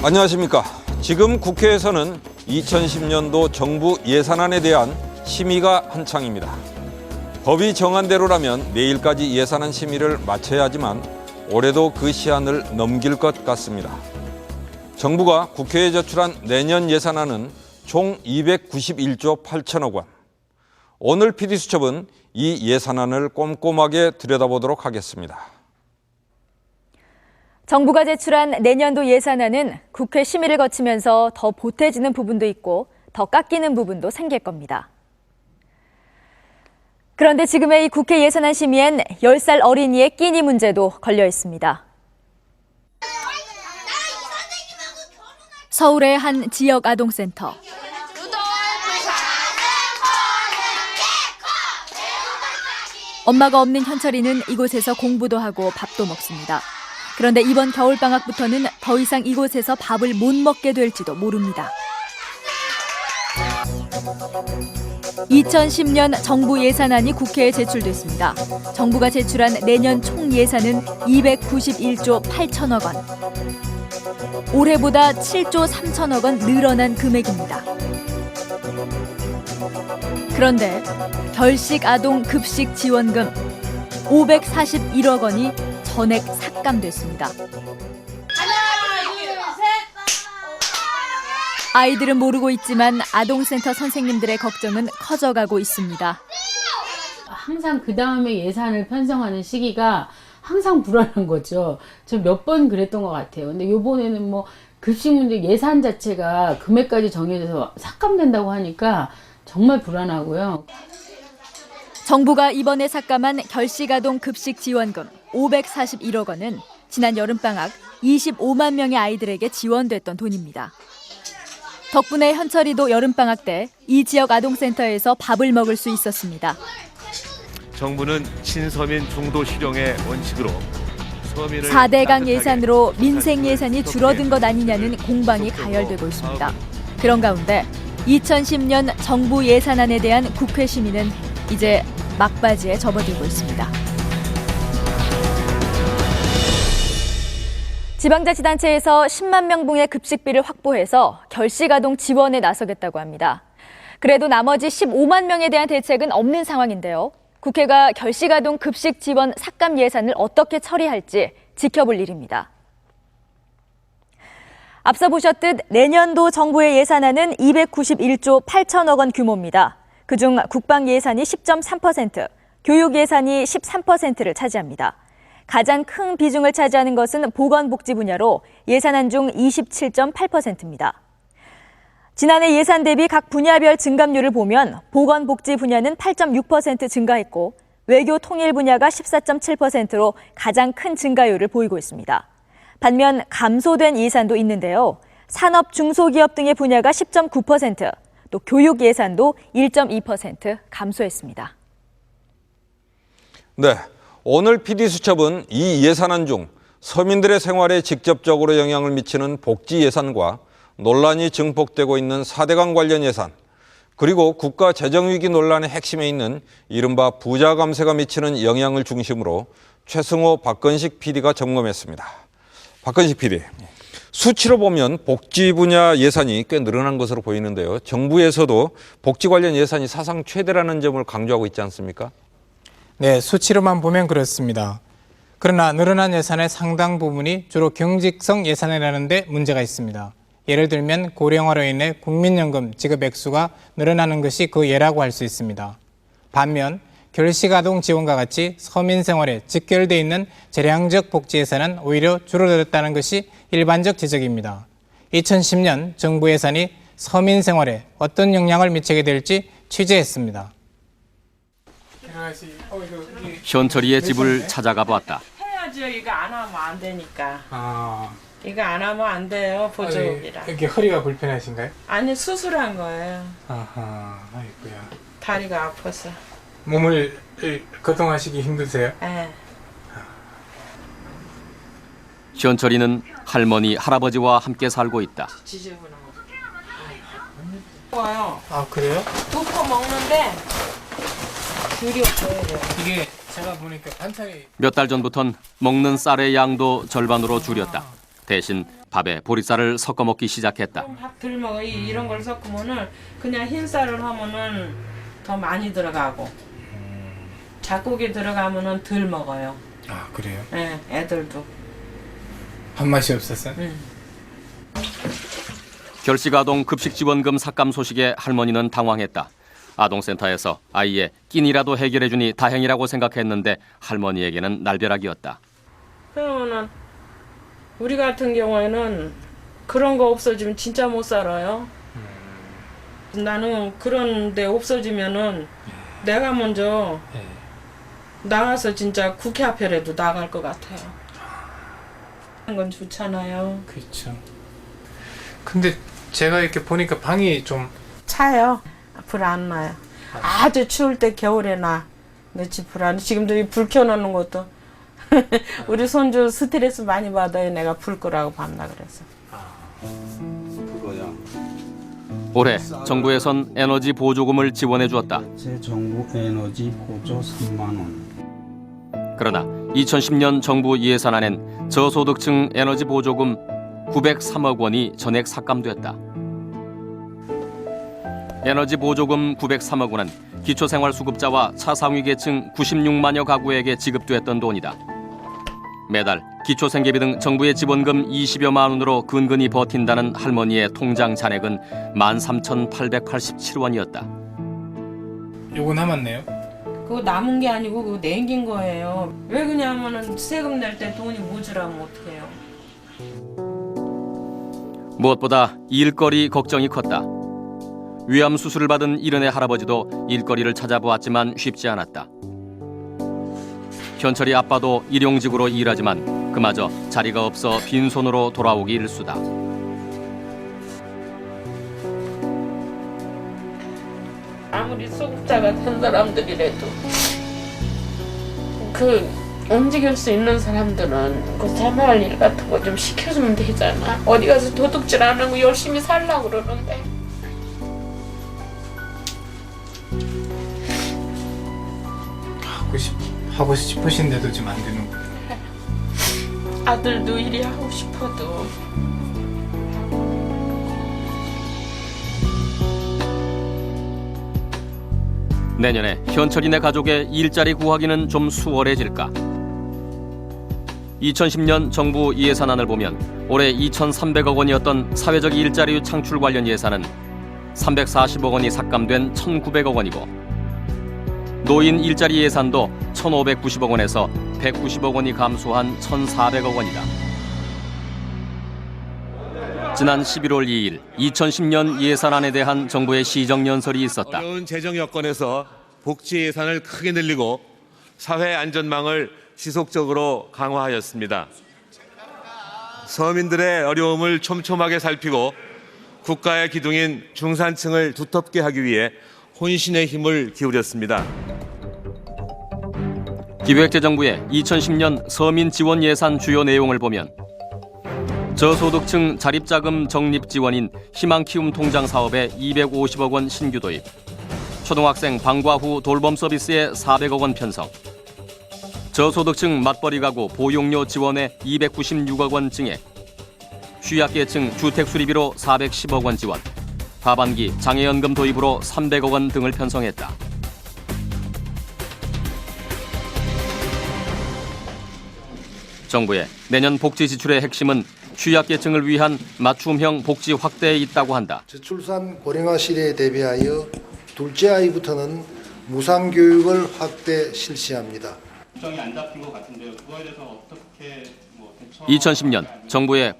안녕하십니까. 지금 국회에서는 2010년도 정부 예산안에 대한 심의가 한창입니다. 법이 정한 대로라면 내일까지 예산안 심의를 마쳐야 하지만 올해도 그 시한을 넘길 것 같습니다. 정부가 국회에 제출한 내년 예산안은 총 291조 8천억 원. 오늘 PD수첩은 이 예산안을 꼼꼼하게 들여다보도록 하겠습니다. 정부가 제출한 내년도 예산안은 국회 심의를 거치면서 더 보태지는 부분도 있고 더 깎이는 부분도 생길 겁니다. 그런데 지금의 이 국회 예산안 심의엔 10살 어린이의 끼니 문제도 걸려 있습니다. 서울의 한 지역 아동센터. 엄마가 없는 현철이는 이곳에서 공부도 하고 밥도 먹습니다. 그런데 이번 겨울방학부터는 더 이상 이곳에서 밥을 못 먹게 될지도 모릅니다. 2010년 정부 예산안이 국회에 제출됐습니다. 정부가 제출한 내년 총 예산은 291조 8천억 원. 올해보다 7조 3천억 원 늘어난 금액입니다. 그런데 결식 아동 급식 지원금 541억 원이 전액 삭감됐습니다. 아이들은 모르고 있지만 아동센터 선생님들의 걱정은 커져가고 있습니다. 항상 그 다음에 예산을 편성하는 시기가 항상 불안한 거죠. 저 몇 번 그랬던 것 같아요. 근데 이번에는 뭐 급식 문제 예산 자체가 금액까지 정해져서 삭감된다고 하니까 정말 불안하고요. 정부가 이번에 삭감한 결식아동 급식 지원금 541억 원은 지난 여름방학 25만 명의 아이들에게 지원됐던 돈입니다. 덕분에 현철이도 여름방학 때 이 지역 아동센터에서 밥을 먹을 수 있었습니다. 정부는 친서민 중도 실용의 원칙으로 서민을 4대강 예산으로 민생 예산이 줄어든 것 아니냐는 공방이 가열되고 있습니다. 그런 가운데 2010년 정부 예산안에 대한 국회 심의는 이제 막바지에 접어들고 있습니다. 지방자치단체에서 10만 명분의 급식비를 확보해서 결식아동 지원에 나서겠다고 합니다. 그래도 나머지 15만 명에 대한 대책은 없는 상황인데요. 국회가 결식아동 급식 지원 삭감 예산을 어떻게 처리할지 지켜볼 일입니다. 앞서 보셨듯 내년도 정부의 예산안은 291조 8천억 원 규모입니다. 그중 국방 예산이 10.3%, 교육 예산이 13%를 차지합니다. 가장 큰 비중을 차지하는 것은 보건복지 분야로 예산안 중 27.8%입니다. 지난해 예산 대비 각 분야별 증감률을 보면 보건복지 분야는 8.6% 증가했고 외교 통일 분야가 14.7%로 가장 큰 증가율을 보이고 있습니다. 반면 감소된 예산도 있는데요. 산업 중소기업 등의 분야가 10.9%, 또 교육 예산도 1.2% 감소했습니다. 네, 오늘 PD수첩은 이 예산안 중 서민들의 생활에 직접적으로 영향을 미치는 복지 예산과 논란이 증폭되고 있는 4대강 관련 예산, 그리고 국가 재정위기 논란의 핵심에 있는 이른바 부자 감세가 미치는 영향을 중심으로 최승호, 박건식 PD가 점검했습니다. 박건식 PD, 수치로 보면 복지 분야 예산이 꽤 늘어난 것으로 보이는데요. 정부에서도 복지 관련 예산이 사상 최대라는 점을 강조하고 있지 않습니까? 네, 수치로만 보면 그렇습니다. 그러나 늘어난 예산의 상당 부분이 주로 경직성 예산이라는 데 문제가 있습니다. 예를 들면 고령화로 인해 국민연금 지급 액수가 늘어나는 것이 그 예라고 할 수 있습니다. 반면 결식아동 지원과 같이 서민 생활에 직결되어 있는 재량적 복지 예산은 오히려 줄어들었다는 것이 일반적 지적입니다. 2010년 정부 예산이 서민 생활에 어떤 영향을 미치게 될지 취재했습니다. 현철이의 집을 찾아가 봤다. 해야죠. 이거 안 하면 안 되니까. 이거 안 하면 안 돼요. 보조기라. 이렇게 허리가 불편하신가요? 아니 수술한 거예요. 아하, 아이고야. 다리가 아파서. 몸을 거동하시기 힘드세요? 예. 현철이는 할머니, 할아버지와 함께 살고 있다. 지저분한 거. 와요. 아, 그래요? 두 포 먹는데 귤이 없어요. 이게 제가 보니까 반찬이 몇 달 전부턴 먹는 쌀의 양도 절반으로 줄였다. 대신 밥에 보리쌀을 섞어 먹기 시작했다. 밥 덜 먹어. 이런 걸 섞으면은 그냥 흰쌀을 하면은 더 많이 들어가고 잡곡이 들어가면은 덜 먹어요. 아, 그래요? 예, 애들도. 한 맛이 없었어요? 결식아동 급식지원금 삭감 소식에 할머니는 당황했다. 아동센터에서 아이의 끼니라도 해결해주니 다행이라고 생각했는데 할머니에게는 날벼락이었다. 그러면은 우리 같은 경우에는 그런 거 없어지면 진짜 못 살아요. 나는 그런데 없어지면은 내가 먼저 나가서 진짜 국회 앞에라도 나갈 것 같아요. 하는 건 좋잖아요. 그렇죠. 근데 제가 이렇게 보니까 방이 좀 차요. 불 안 나요. 아주 추울 때 겨울에 나. 내 집 불 안. 지금도 이 불 켜놓는 것도 우리 손주 스트레스 많이 받아요. 내가 불 끄라고 밤낮 그래서. 올해 정부에선 에너지 보조금을 지원해 주었다. 제 정부 에너지 보조 3만 원. 그러나 2010년 정부 예산안엔 저소득층 에너지 보조금 903억 원이 전액 삭감됐다. 에너지 보조금 903억 원은 기초생활수급자와 차상위 계층 96만여 가구에게 지급됐던 돈이다. 매달 기초생계비 등 정부의 지원금 20여만 원으로 근근히 버틴다는 할머니의 통장 잔액은 13,887원이었다. 요거 남았네요. 그거 남은 게 아니고 그거 남긴 거예요. 왜 그러냐면은 세금 낼 때 돈이 모자라면 어떡해요. 무엇보다 일거리 걱정이 컸다. 위암 수술을 받은 이른의 할아버지도 일거리를 찾아보았지만 쉽지 않았다. 현철이 아빠도 일용직으로 일하지만 그마저 자리가 없어 빈손으로 돌아오기 일쑤다. 아무리 소극자가 된 사람들이라도 그 움직일 수 있는 사람들은 그 자매할 일 같은 거 좀 시켜주면 되잖아. 어디 가서 도둑질 안 하고 열심히 살려고 그러는데. 하고 싶으신데도 지금 안 되는군요. 아들도 일이 하고 싶어도 내년에 현철이네 가족의 일자리 구하기는 좀 수월해질까? 2010년 정부 예산안을 보면 올해 2,300억 원이었던 사회적 일자리 창출 관련 예산은 340억 원이 삭감된 1,900억 원이고 노인 일자리 예산도 1,590억 원에서 190억 원이 감소한 1,400억 원이다. 지난 11월 2일 2010년 예산안에 대한 정부의 시정연설이 있었다. 어려운 재정 여건에서 복지 예산을 크게 늘리고 사회 안전망을 지속적으로 강화하였습니다. 서민들의 어려움을 촘촘하게 살피고 국가의 기둥인 중산층을 두텁게 하기 위해 혼신의 힘을 기울였습니다. 기획재정부의 2010년 서민 지원 예산 주요 내용을 보면 저소득층 자립자금 적립 지원인 희망키움 통장 사업에 250억 원 신규 도입, 초등학생 방과 후 돌봄 서비스에 400억 원 편성, 저소득층 맞벌이 가구 보육료 지원에 296억 원 증액, 취약계층 주택 수리비로 410억 원 지원, 하반기 장애연금 도입으로 300억 원 등을 편성했다. 정부의 내년 복지 지출의 핵심은 취약계층을 위한 맞춤형 복지 확대에 있다고 한다. 저출산 고령화 시대에 대비하여 둘째 아이부터는 무상교육을 확대 실시합니다. 2010년 정부의